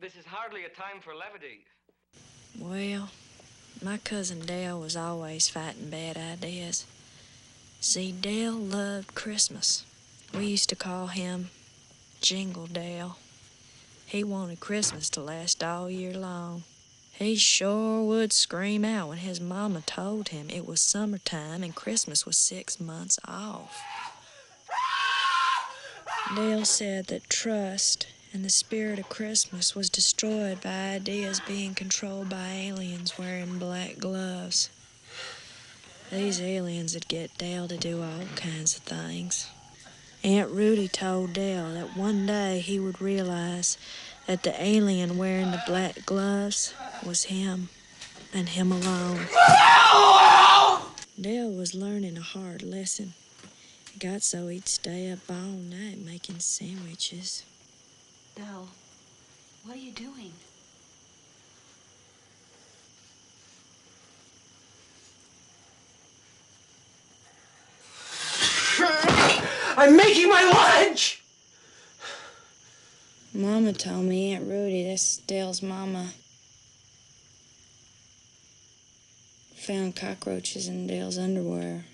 This is hardly a time for levity. Well, my cousin Dale was always fighting bad ideas. See, Dale loved Christmas. We used to call him Jingle Dale. He wanted Christmas to last all year long. He sure would scream out when his mama told him it was summertime and Christmas was 6 months off. Dale said that trust and the spirit of Christmas was destroyed by ideas being controlled by aliens wearing black gloves. These aliens would get Dale to do all kinds of things. Aunt Rudy told Dale that one day he would realize that the alien wearing the black gloves was him, and him alone. Dale was learning a hard lesson. It got so he'd stay up all night making sandwiches. Dell, what are you doing? I'm making my lunch! Mama told me Aunt Rudy, that's Dale's mama, found cockroaches in Dale's underwear.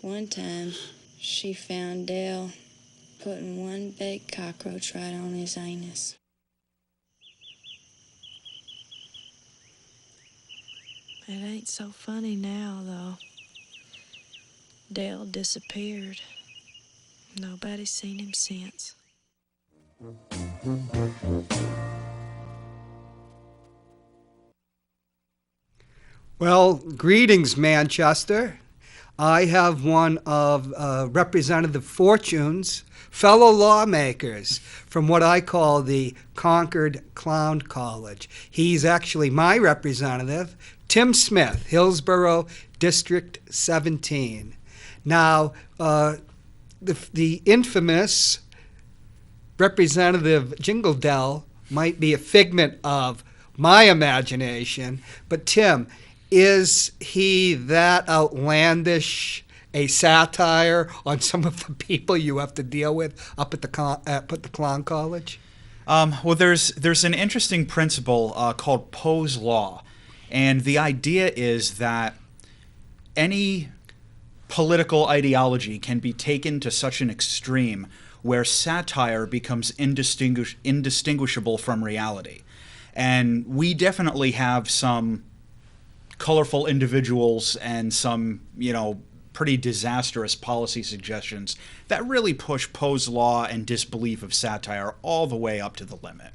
One time, she found Dale putting one big cockroach right on his anus. It ain't so funny now, though. Dale disappeared. Nobody's seen him since. Well, greetings, Manchester. I have one of Representative Fortune's fellow lawmakers from what I call the Concord Clown College. He's actually my representative, Tim Smith, Hillsborough District 17. Now, the infamous Representative Jingle Dell might be a figment of my imagination, but Tim, is he that outlandish a satire on some of the people you have to deal with up at the Clown College? Well, there's an interesting principle called Poe's Law, and the idea is that any political ideology can be taken to such an extreme where satire becomes indistinguishable from reality. And we definitely have some colorful individuals and some, pretty disastrous policy suggestions that really push Poe's law and disbelief of satire all the way up to the limit.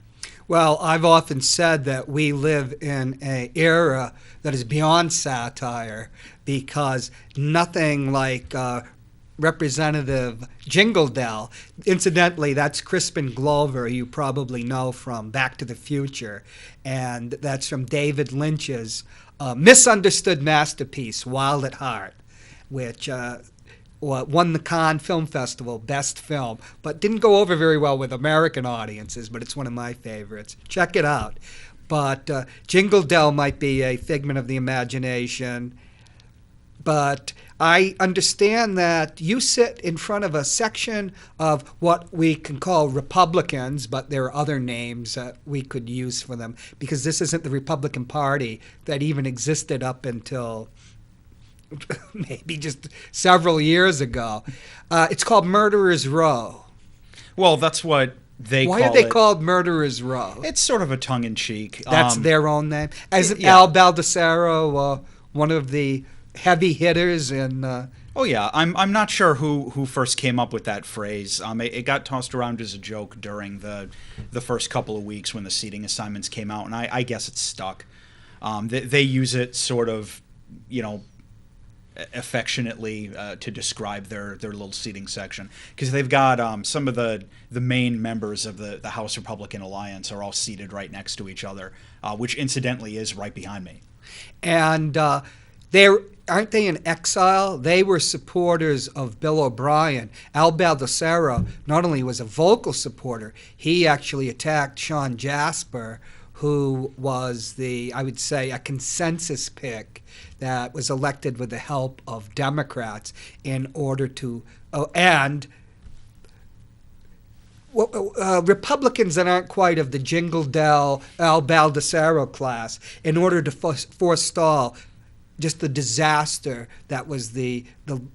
Well, I've often said that we live in an era that is beyond satire because nothing like Representative Jingle Dell. Incidentally, that's Crispin Glover, you probably know from Back to the Future, and that's from David Lynch's misunderstood masterpiece, Wild at Heart, which won the Cannes Film Festival Best Film, but didn't go over very well with American audiences, but it's one of my favorites. Check it out. But Jingle Dell might be a figment of the imagination, but I understand that you sit in front of a section of what we can call Republicans, but there are other names that we could use for them because this isn't the Republican Party that even existed up until maybe just several years ago. It's called Murderers Row. Well, that's what they call it. Why are they called Murderers Row? It's sort of a tongue-in-cheek. That's their own name? As yeah. Al Baldessaro, one of the heavy hitters in... Oh yeah, I'm not sure who first came up with that phrase. It got tossed around as a joke during the first couple of weeks when the seating assignments came out, and I guess it's stuck. They use it sort of, affectionately to describe their little seating section because they've got some of the main members of the House Republican Alliance are all seated right next to each other, which incidentally is right behind me. And aren't they in exile? They were supporters of Bill O'Brien. Al Baldessaro not only was a vocal supporter, he actually attacked Sean Jasper, who was I would say, a consensus pick that was elected with the help of Democrats in order to, and Republicans that aren't quite of the Jingle Al Baldessaro class, in order to forestall just the disaster that was the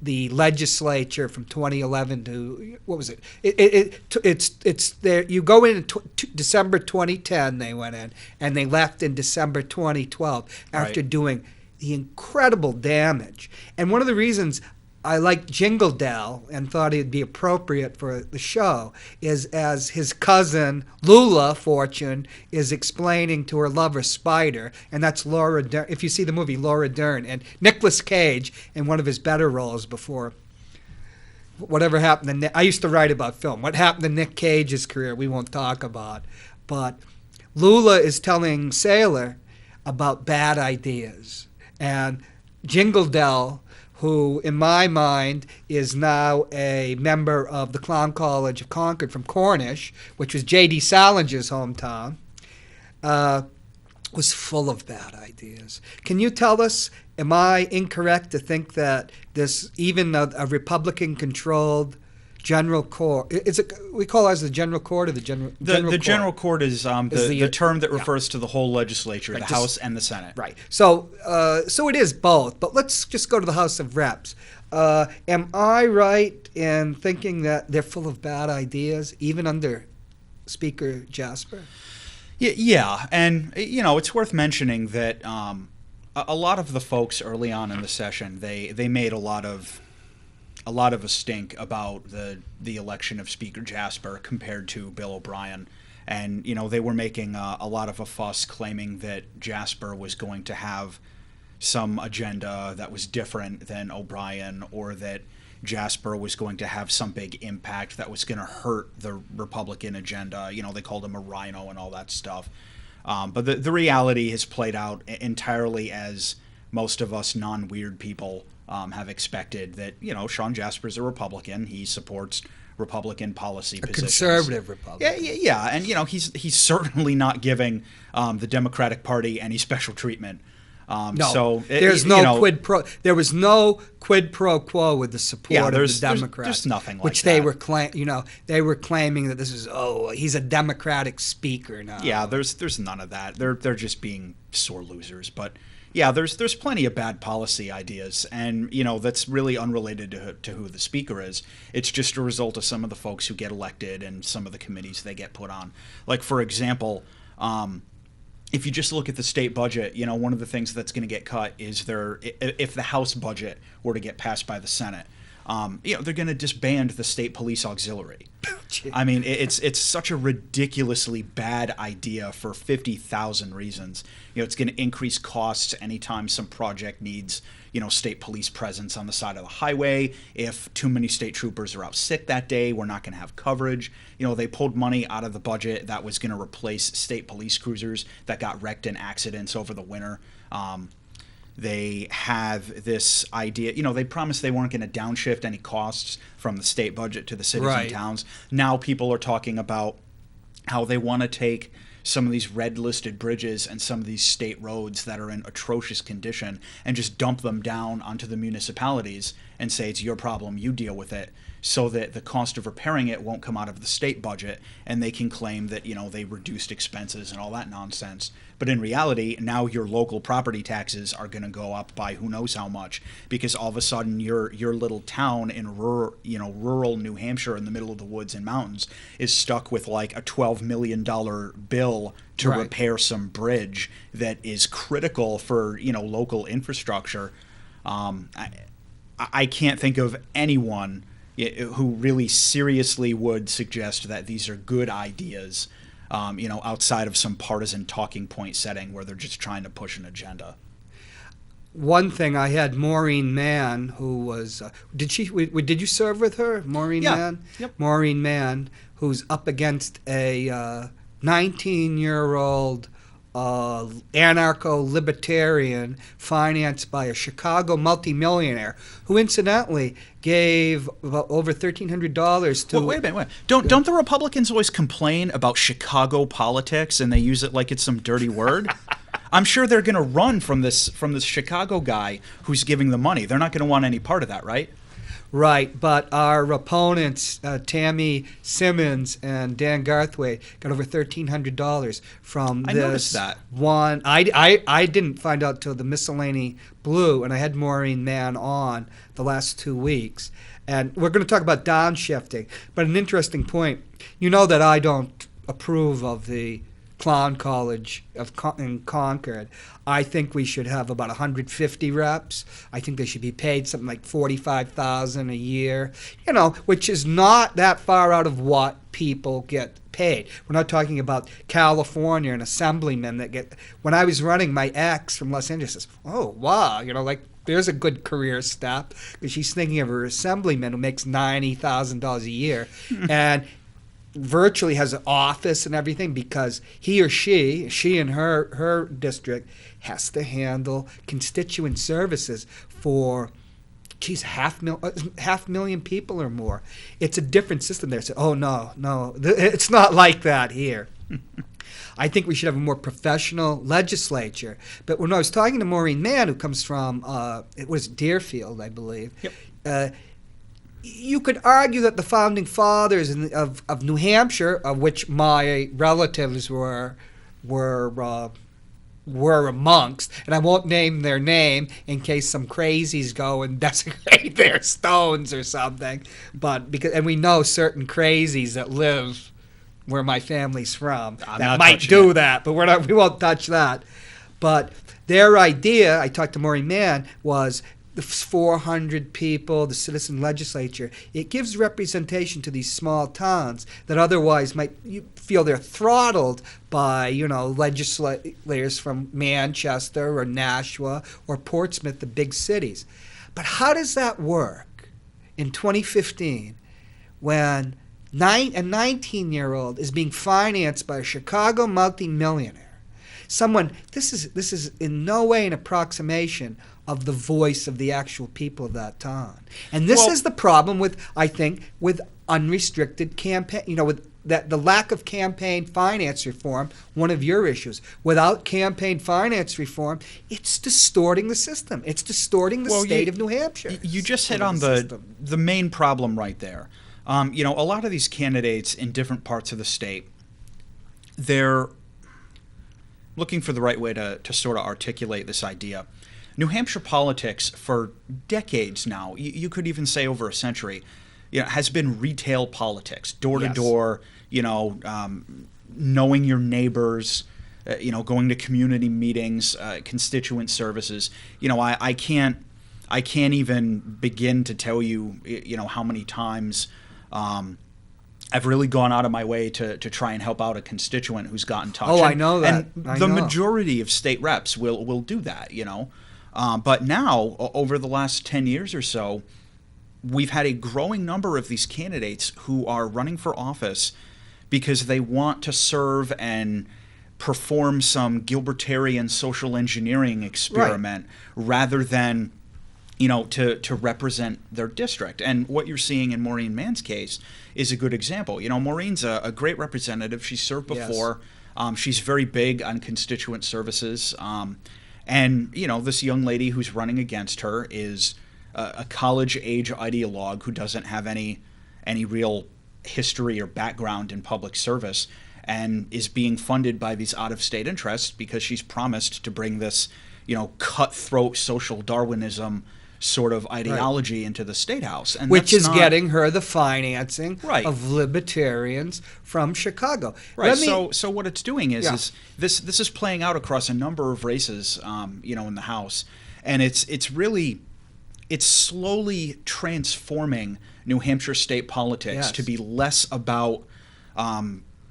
legislature from 2011 to what was it? It's there. You go in December 2010. They went in and they left in December 2012 after doing the incredible damage. And one of the reasons I liked Jingle Dell and thought it'd be appropriate for the show is as his cousin Lula Fortune is explaining to her lover Spider, and that's Laura Dern. If you see the movie, Laura Dern and Nicolas Cage in one of his better roles before whatever happened to I used to write about film. What happened to Nick Cage's career we won't talk about, but Lula is telling Sailor about bad ideas, and Jingle Dell, who, in my mind, is now a member of the Clown College of Concord from Cornish, which was J.D. Salinger's hometown, was full of bad ideas. Can you tell us, am I incorrect to think that this, even a Republican-controlled General Court, we call ours the General Court or the General The General Court is the term that refers to the whole legislature, the House and the Senate. Right. So it is both, but let's just go to the House of Reps. Am I right in thinking that they're full of bad ideas, even under Speaker Jasper? Yeah, and it's worth mentioning that a lot of the folks early on in the session, they made a lot of a stink about the election of Speaker Jasper compared to Bill O'Brien. And, they were making a lot of a fuss claiming that Jasper was going to have some agenda that was different than O'Brien, or that Jasper was going to have some big impact that was going to hurt the Republican agenda. They called him a rhino and all that stuff. But the reality has played out entirely as most of us non-weird people have expected, that Sean Jasper's a Republican. He supports Republican policy positions. Conservative Republican. Yeah, and he's certainly not giving the Democratic Party any special treatment. No, so there's no quid pro. There was no quid pro quo with the support of the Democrats. There's nothing like which that. They were claiming that this is he's a Democratic speaker now. Yeah, there's none of that. They're just being sore losers. But yeah, there's plenty of bad policy ideas, and that's really unrelated to who the speaker is. It's just a result of some of the folks who get elected and some of the committees they get put on. Like, for example, if you just look at the state budget, one of the things that's going to get cut is if the House budget were to get passed by the Senate, they're going to disband the state police auxiliary. I mean, it's such a ridiculously bad idea for 50,000 reasons. It's going to increase costs anytime some project needs, state police presence on the side of the highway. If too many state troopers are out sick that day, we're not going to have coverage. They pulled money out of the budget that was going to replace state police cruisers that got wrecked in accidents over the winter. They have this idea, they promised they weren't going to downshift any costs from the state budget to the cities and towns. Now people are talking about how they want to take some of these red-listed bridges and some of these state roads that are in atrocious condition and just dump them down onto the municipalities and say, it's your problem, you deal with it, so that the cost of repairing it won't come out of the state budget, and they can claim that, they reduced expenses and all that nonsense. But in reality, now your local property taxes are going to go up by who knows how much, because all of a sudden your little town in rural New Hampshire in the middle of the woods and mountains is stuck with like a $12 million bill to repair some bridge that is critical for, local infrastructure. I can't think of anyone who really seriously would suggest that these are good ideas, outside of some partisan talking point setting where they're just trying to push an agenda. One thing, I had Maureen Mann, who was did you serve with her, Maureen Mann? Yep. Maureen Mann, who's up against a 19-year-old anarcho-libertarian financed by a Chicago multimillionaire who incidentally gave about over $1,300 to... Well, wait a minute. Don't the Republicans always complain about Chicago politics and they use it like it's some dirty word? I'm sure they're going to run from this Chicago guy who's giving the money. They're not going to want any part of that, right? Right, but our opponents, Tammy Simmons and Dan Garthwaite, got over $1,300 from I this noticed that. one. I didn't find out till the Miscellany Blue, and I had Maureen Mann on the last 2 weeks. And we're going to talk about downshifting, but an interesting point. You know that I don't approve of the Clown College in Concord. I think we should have about 150 reps. I think they should be paid something like $45,000 a year, which is not that far out of what people get paid. We're not talking about California and assemblymen that get. When I was running, my ex from Los Angeles says, "Oh wow, there's a good career step," because she's thinking of her assemblyman who makes $90,000 a year, and virtually has an office and everything because he or she in her district has to handle constituent services for half million people or more. It's a different system there. So, oh no, it's not like that here. I think we should have a more professional legislature. But when I was talking to Maureen Mann, who comes from it was Deerfield, I believe. Yep. You could argue that the founding fathers of New Hampshire, of which my relatives were amongst, and I won't name their name in case some crazies go and desecrate their stones or something. But and we know certain crazies that live where my family's from that might do that, but we won't touch that. But their idea, I talked to Maureen Mann, was the 400 people, the citizen legislature. It gives representation to these small towns that otherwise might feel they're throttled by, legislators from Manchester or Nashua or Portsmouth, the big cities. But how does that work in 2015 when a 19-year-old is being financed by a Chicago multimillionaire? This is in no way an approximation of the voice of the actual people of that town. And this is the problem with unrestricted campaign, with the lack of campaign finance reform, one of your issues. Without campaign finance reform, it's distorting the system. It's distorting the state of New Hampshire. You just hit on the main problem right there. A lot of these candidates in different parts of the state, they're looking for the right way to sort of articulate this idea. New Hampshire politics for decades now, you could even say over a century, has been retail politics, door to door, knowing your neighbors, going to community meetings, constituent services. I can't even begin to tell you, how many times I've really gone out of my way to try and help out a constituent who's got in touch. Oh, I know that. And the majority of state reps will do that, But now, over the last 10 years or so, we've had a growing number of these candidates who are running for office because they want to serve and perform some Gilbertarian social engineering experiment rather than, to represent their district. And what you're seeing in Maureen Mann's case is a good example. Maureen's a great representative. She's served before. Yes. She's very big on constituent services. And, this young lady who's running against her is a college-age ideologue who doesn't have any real history or background in public service and is being funded by these out-of-state interests because she's promised to bring this, cutthroat social Darwinism sort of ideology into the State House. And which is getting her the financing Right. of libertarians from Chicago. Right. So what it's doing is this is playing out across a number of races, in the House, and it's slowly transforming New Hampshire state politics to be less about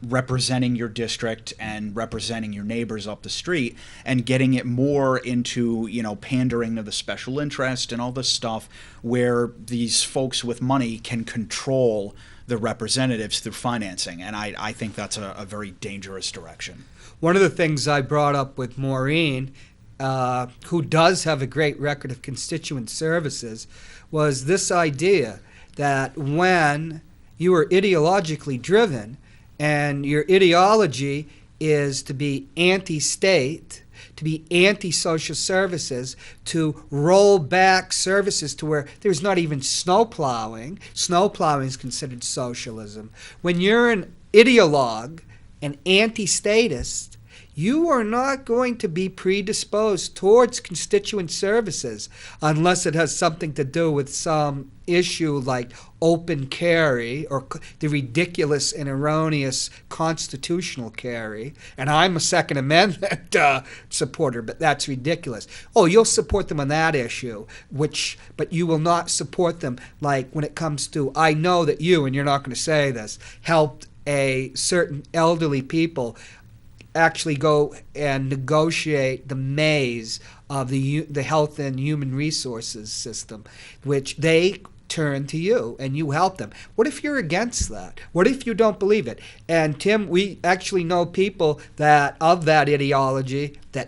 representing your district and representing your neighbors up the street and getting it more into, pandering to the special interest and all this stuff where these folks with money can control the representatives through financing. And I think that's a very dangerous direction. One of the things I brought up with Maureen, who does have a great record of constituent services, was this idea that when you are ideologically driven and your ideology is to be anti-state to be anti-social services, to roll back services to where there's not even snow plowing. Snow plowing is considered socialism. When you're an ideologue, an anti-statist, you are not going to be predisposed towards constituent services unless it has something to do with some issue like open carry or the ridiculous and erroneous constitutional carry. And I'm a Second Amendment supporter, but that's ridiculous. Oh, you'll support them on that issue, but you will not support them like when it comes to, I know that you, and you're not going to say this, helped a certain elderly people actually go and negotiate the maze of the health and human resources system, which they turn to you and you help them. What if you're against that? What if you don't believe it? And Tim, we actually know people that of that ideology that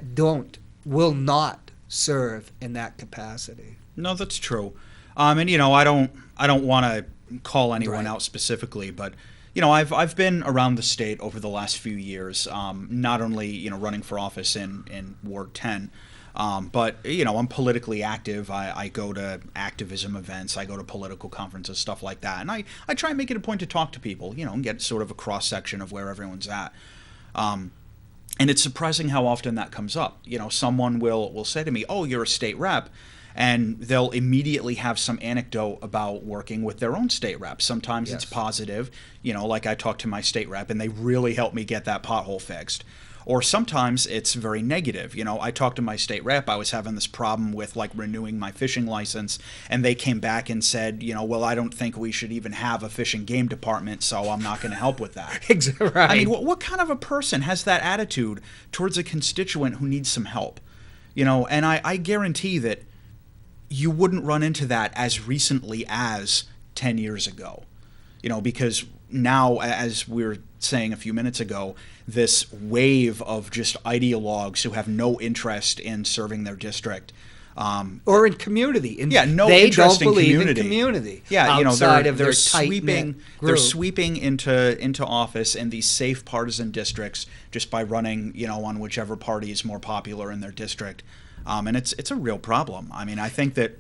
will not serve in that capacity. No, that's true. And I don't want to call anyone out specifically, but I've been around the state over the last few years, not only, running for office in Ward 10, but, I'm politically active. I go to activism events. I go to political conferences, stuff like that. And I try and make it a point to talk to people, and get sort of a cross-section of where everyone's at. And it's surprising how often that comes up. Someone will say to me, oh, you're a state rep. And they'll immediately have some anecdote about working with their own state rep. Sometimes it's positive, like I talked to my state rep and they really helped me get that pothole fixed. Or sometimes it's very negative. I talked to my state rep. I was having this problem with renewing my fishing license, and they came back and said, well, I don't think we should even have a fish and game department, so I'm not going to help with that. Right. I mean, what kind of a person has that attitude towards a constituent who needs some help? And I guarantee that you wouldn't run into that as recently as 10 years ago, because now, as we were saying a few minutes ago, this wave of just ideologues who have no interest in serving their district. Or in community. No they interest don't believe in community. Yeah, they're sweeping. group. They're sweeping into office in these safe partisan districts just by running, on whichever party is more popular in their district. And it's a real problem. I mean, I think that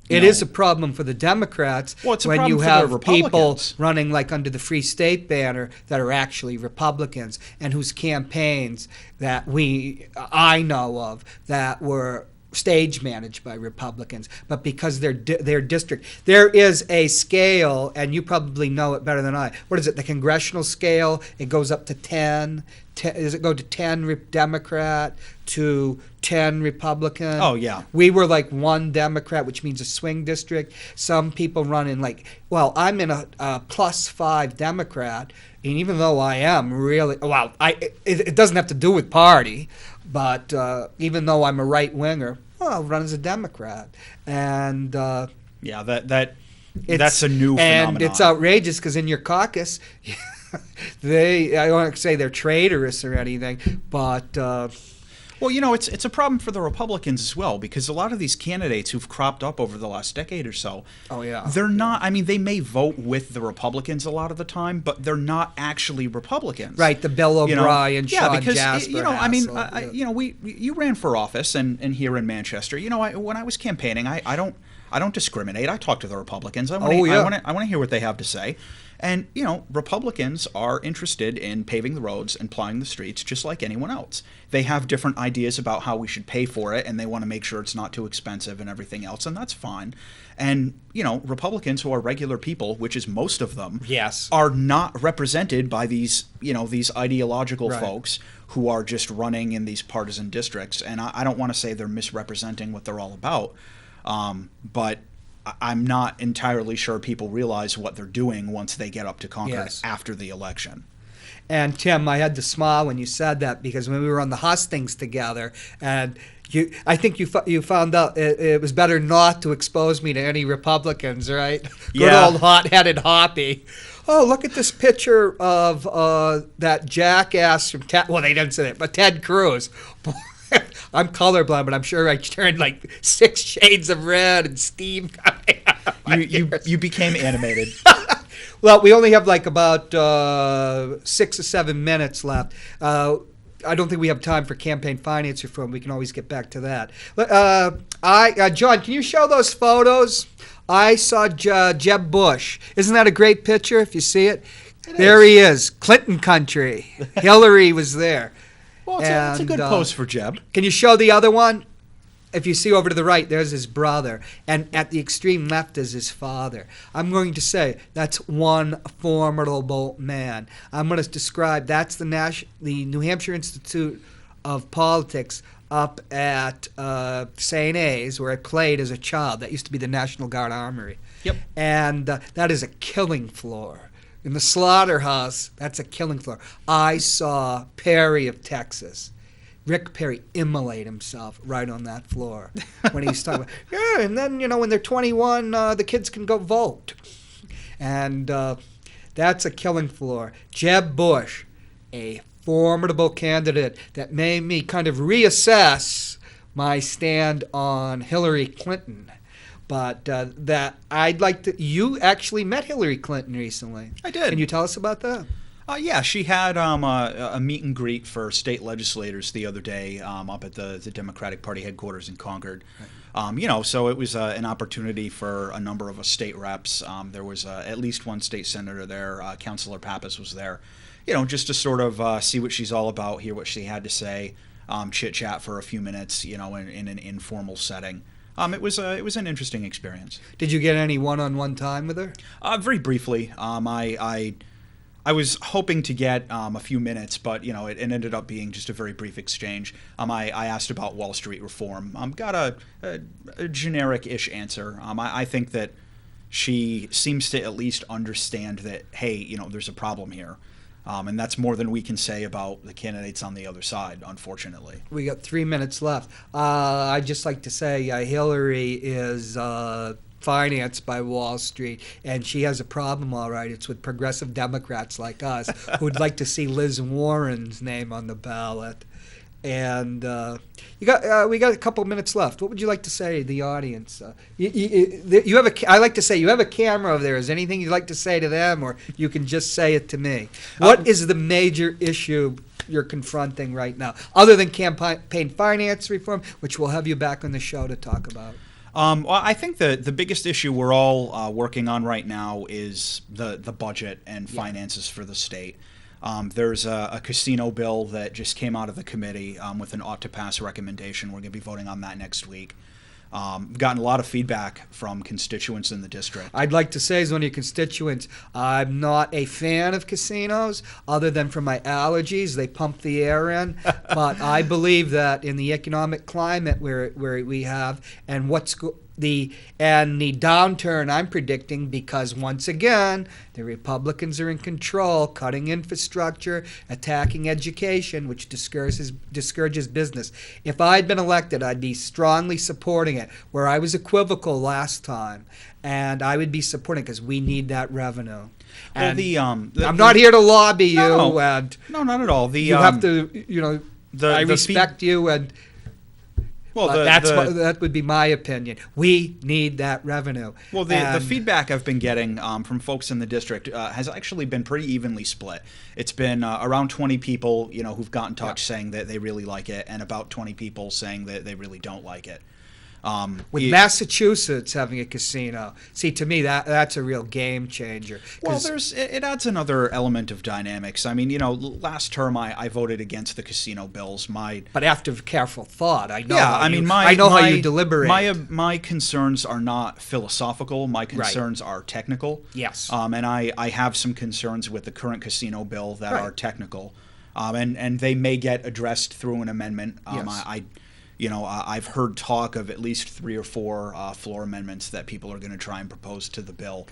it is a problem for the Democrats when you have people running under the Free State banner that are actually Republicans and whose campaigns that I know of that were stage managed by Republicans, but because their district, there is a scale, and you probably know it better than I. What is it? The congressional scale? It goes up to 10. Does it go to 10 Democrat to 10 Republican? Oh, yeah. We were 1 Democrat, which means a swing district. Some people run in I'm in a +5 Democrat, and even though I am really, it doesn't have to do with party, but even though I'm a right winger, I'll run as a Democrat. And that's a new phenomenon. And it's outrageous because in your caucus, I don't want to say they're traitorous or anything, but it's a problem for the Republicans as well, because a lot of these candidates who've cropped up over the last decade or so, they're not. I mean, they may vote with the Republicans a lot of the time, but they're not actually Republicans. Right, the Bill O'Brien, Sean because Jasper. You ran for office, and here in Manchester, when I was campaigning, I don't discriminate. I talk to the Republicans. I want to hear what they have to say. And, Republicans are interested in paving the roads and plowing the streets just like anyone else. They have different ideas about how we should pay for it, and they want to make sure it's not too expensive and everything else, and that's fine. And, Republicans who are regular people, which is most of them, are not represented by these, these ideological folks who are just running in these partisan districts. And I don't want to say they're misrepresenting what they're all about, but I'm not entirely sure people realize what they're doing once they get up to Concord after the election. And Tim, I had to smile when you said that, because when we were on the hustings together, and I think you found out it was better not to expose me to any Republicans, right? Good old hot-headed Hoppy. Oh, look at this picture of that jackass from they didn't say that, but Ted Cruz. I'm colorblind, but I'm sure I turned 6 shades of red and steam coming out. You became animated. Well, we only have about 6 or 7 minutes left. I don't think we have time for campaign finance reform. We can always get back to that. John, can you show those photos? I saw Jeb Bush. Isn't that a great picture? If you see it, there he is, Clinton country. Hillary was there. Well, it's a good pose for Jeb. Can you show the other one? If you see over to the right, there's his brother, and at the extreme left is his father. I'm going to say that's one formidable man. I'm going to describe that's the New Hampshire Institute of Politics up at St. A's, where I played as a child. That used to be the National Guard Armory. Yep. And that is a killing floor. In the slaughterhouse, that's a killing floor. I saw Perry of Texas. Rick Perry immolate himself right on that floor when he's talking about, yeah, and then, when they're 21, the kids can go vote. And that's a killing floor. Jeb Bush, a formidable candidate that made me kind of reassess my stand on Hillary Clinton. But that I'd like to, you actually met Hillary Clinton recently. I did. Can you tell us about that? Yeah, she had a meet and greet for state legislators the other day up at the Democratic Party headquarters in Concord. Right. So it was an opportunity for a number of state reps. There was at least one state senator there. Councilor Pappas was there, just to sort of see what she's all about, hear what she had to say, chit-chat for a few minutes, in an informal setting. It was an interesting experience. Did you get any one-on-one time with her? Very briefly. I was hoping to get a few minutes, but it ended up being just a very brief exchange. I asked about Wall Street reform. Got a generic-ish answer. I think that she seems to at least understand that, hey, there's a problem here. And that's more than we can say about the candidates on the other side, unfortunately. We got 3 minutes left. I'd just like to say Hillary is financed by Wall Street, and she has a problem, all right. It's with progressive Democrats like us who'd like to see Liz Warren's name on the ballot. And we got a couple minutes left. What would you like to say to the audience? You have I like to say you have a camera over there. Is there anything you'd like to say to them, or you can just say it to me? What is the major issue you're confronting right now, other than campaign finance reform, which we'll have you back on the show to talk about? Well, I think the biggest issue we're all working on right now is the budget and finances for the state. There's a casino bill that just came out of the committee with an ought-to-pass recommendation. We're going to be voting on that next week. Gotten a lot of feedback from constituents in the district. I'd like to say, as one of your constituents, I'm not a fan of casinos, other than for my allergies. They pump the air in. But I believe that in the economic climate where we have, and the downturn I'm predicting, because once again the Republicans are in control, cutting infrastructure, attacking education, which discourages business. If I'd been elected, I'd be strongly supporting it, where I was equivocal last time, and I would be supporting it because we need that revenue. And I'm not here to lobby you. And no, not at all. You have to, I respect you, and well, that would be my opinion. We need that revenue. Well, the feedback I've been getting from folks in the district has actually been pretty evenly split. It's been around 20 people, who've got in touch saying that they really like it, and about 20 people saying that they really don't like it. With Massachusetts having a casino, see, to me that's a real game changer. Well, it adds another element of dynamics. I mean, last term I voted against the casino bills. But after careful thought, I know. Yeah, I know how you deliberate. My concerns are not philosophical. My concerns are technical. Yes. And I have some concerns with the current casino bill that are technical, and they may get addressed through an amendment. Yes. I've heard talk of at least 3 or 4 floor amendments that people are going to try and propose to the bill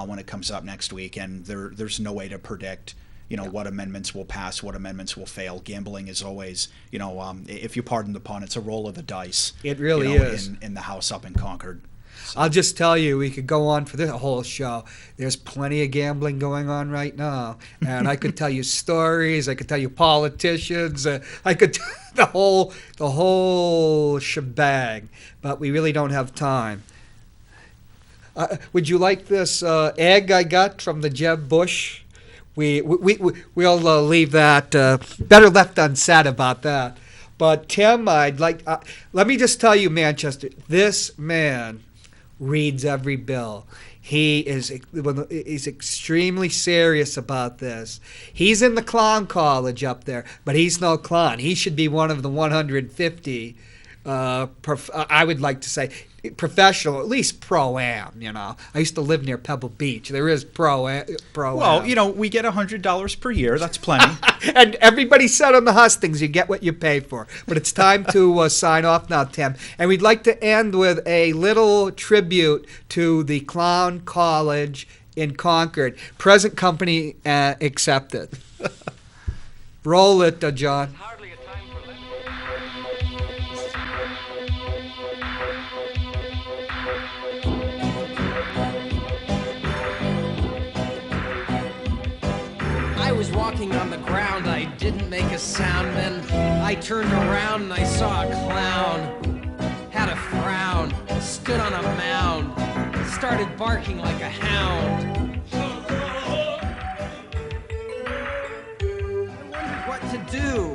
when it comes up next week, and there's no way to predict, what amendments will pass, what amendments will fail. Gambling is always, if you pardon the pun, it's a roll of the dice. It really is. In the house up in Concord. So. I'll just tell you, we could go on for the whole show. There's plenty of gambling going on right now, and I could tell you stories. I could tell you politicians. I could the whole shebang. But we really don't have time. Would you like this egg I got from the Jeb Bush? we'll leave that better left unsaid about that. But Tim, I'd like let me just tell you, Manchester, this man reads every bill. He's extremely serious about this. He's in the clown college up there, but he's no clown. He should be one of the 150. I would like to say professional, at least pro-am, you know. I used to live near Pebble Beach. There is pro-am. Well, you know, we get $100 per year. That's plenty. And everybody said on the hustings, you get what you pay for. But it's time to sign off now, Tim. And we'd like to end with a little tribute to the Clown College in Concord. Present company accepted. Roll it, John. Hardly a time for levity. I was walking on the ground, I didn't make a sound. Then I turned around and I saw a clown. Had a frown, stood on a mound, started barking like a hound. I wondered what to do.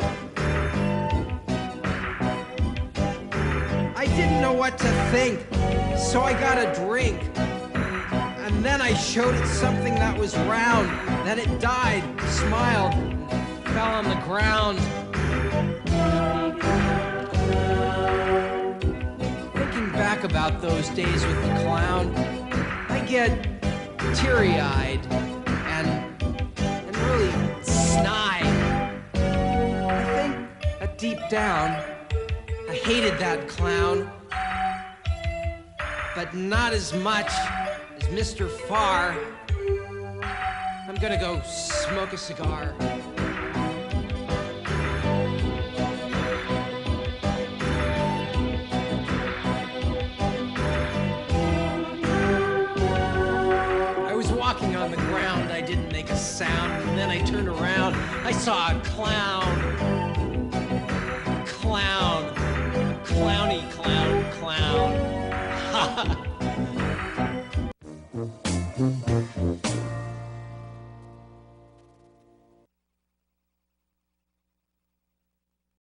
I didn't know what to think, so I got a drink. And then I showed it something that was round. Then it died, smiled, fell on the ground. Thinking back about those days with the clown, I get teary-eyed and really snide. I think that deep down, I hated that clown, but not as much as Mr. Farr. I'm gonna go smoke a cigar. I was walking on the ground, I didn't make a sound, and then I turned around, I saw a clown. Clown. Clowny clown, clown. Ha ha.